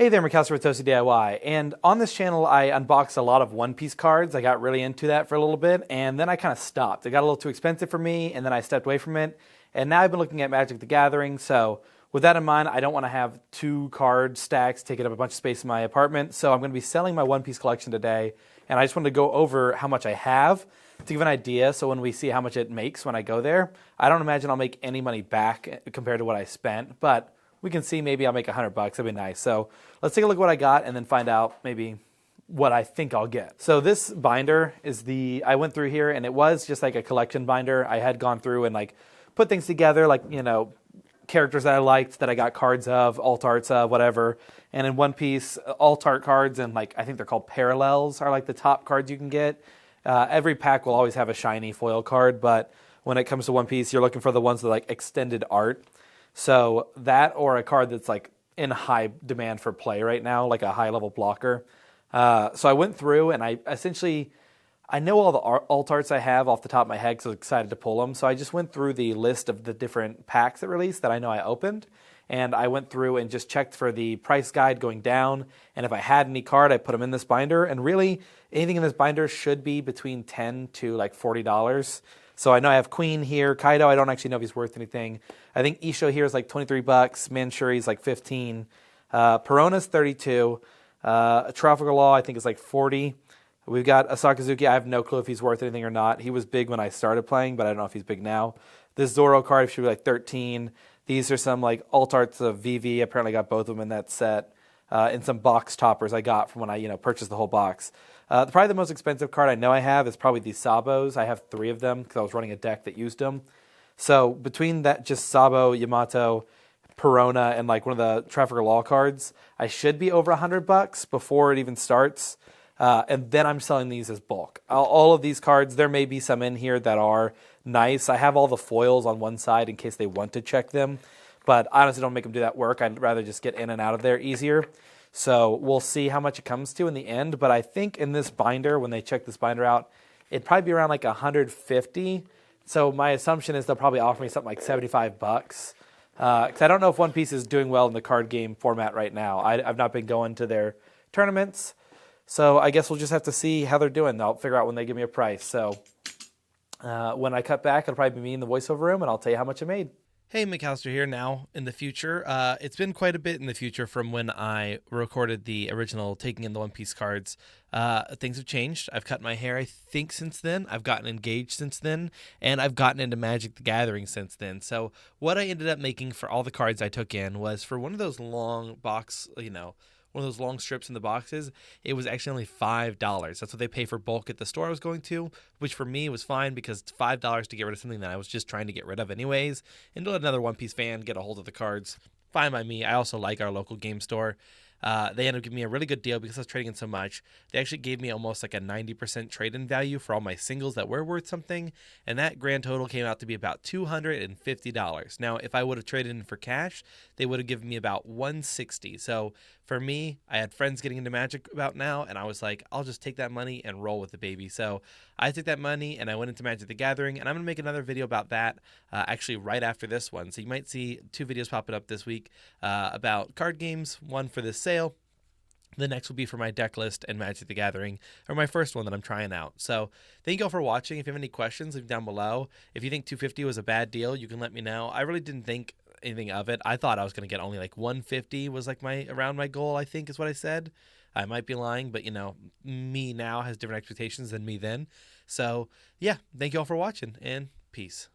Hey there, McAllister with Toasty DIY, and on this channel I unboxed a lot of One Piece cards. I got really into that for a little bit, and then I kind of stopped. It got a little too expensive for me, and then I stepped away from it, and now I've been looking at Magic the Gathering, so with that in mind, I don't want to have two card stacks taking up a bunch of space in my apartment, so I'm going to be selling my One Piece collection today, and I just wanted to go over how much I have to give an idea, so when we see how much it makes when I go there, I don't imagine I'll make any money back compared to what I spent, but we can see maybe I'll make $100. That'd be nice. So let's take a look at what I got and then find out maybe what I think I'll get. So this binder is I went through here and it was just like a collection binder. I had gone through and like put things together, like, you know, characters that I liked that I got cards of, alt arts of, whatever. And in One Piece, alt art cards and like, I think they're called parallels are like the top cards you can get. Every pack will always have a shiny foil card, but when it comes to One Piece, you're looking for the ones that like extended art. So that or a card that's like in high demand for play right now, like a high level blocker. So I went through and I know all the alt arts I have off the top of my head because I was excited to pull them. So I just went through the list of the different packs that released that I know I opened. And I went through and just checked for the price guide going down. And if I had any card, I put them in this binder. And really, anything in this binder should be between $10 to like $40. So I know I have Queen here. Kaido, I don't actually know if he's worth anything. I think Isho here is like $23. Manchuri's like $15. Perona's $32. Trafalgar Law, I think, is like $40. We've got Asakazuki. I have no clue if he's worth anything or not. He was big when I started playing, but I don't know if he's big now. This Zoro card should be like $13. These are some like alt arts of VV. Apparently got both of them in that set. And some box toppers I got from when I purchased the whole box. Probably the most expensive card I know I have is probably these Sabos. I have 3 of them because I was running a deck that used them. So between that, just Sabo, Yamato, Perona, and like one of the Trafalgar Law cards, I should be over $100 before it even starts. And then I'm selling these as bulk. All of these cards, there may be some in here that are nice. I have all the foils on one side in case they want to check them. But I honestly don't make them do that work. I'd rather just get in and out of there easier. So we'll see how much it comes to in the end. But I think in this binder, when they check this binder out, it'd probably be around like $150. So my assumption is they'll probably offer me something like $75. Because I don't know if One Piece is doing well in the card game format right now. I've not been going to their tournaments. So I guess we'll just have to see how they're doing. I'll figure out when they give me a price. So when I cut back, it'll probably be me in the voiceover room, and I'll tell you how much I made. Hey, McAllister here now in the future. It's been quite a bit in the future from when I recorded the original Taking in the One Piece cards. Things have changed. I've cut my hair, I think, since then. I've gotten engaged since then, and I've gotten into Magic the Gathering since then. So what I ended up making for all the cards I took in was for one of those long box, one of those long strips in the boxes, it was actually only $5. That's what they pay for bulk at the store I was going to, which for me was fine because it's $5 to get rid of something that I was just trying to get rid of anyways, and to let another One Piece fan get a hold of the cards. Fine by me. I also like our local game store. They ended up giving me a really good deal because I was trading in so much. They actually gave me almost like a 90% trade-in value for all my singles that were worth something, and that grand total came out to be about $250. Now, if I would have traded in for cash, they would have given me about $160. So for me, I had friends getting into Magic about now, and I was like, I'll just take that money and roll with the baby. So I took that money and I went into Magic the Gathering, and I'm going to make another video about that actually right after this one. So you might see 2 videos popping up this week about card games, one for this sale. The next will be for my deck list and Magic the Gathering, or my first one that I'm trying out. So thank you all for watching. If you have any questions, leave down below. If you think $250 was a bad deal, you can let me know. I really didn't think anything of it. I thought I was going to get only like $150 was like around my goal, I think is what I said. I might be lying, but me now has different expectations than me then. So yeah, thank you all for watching, and peace.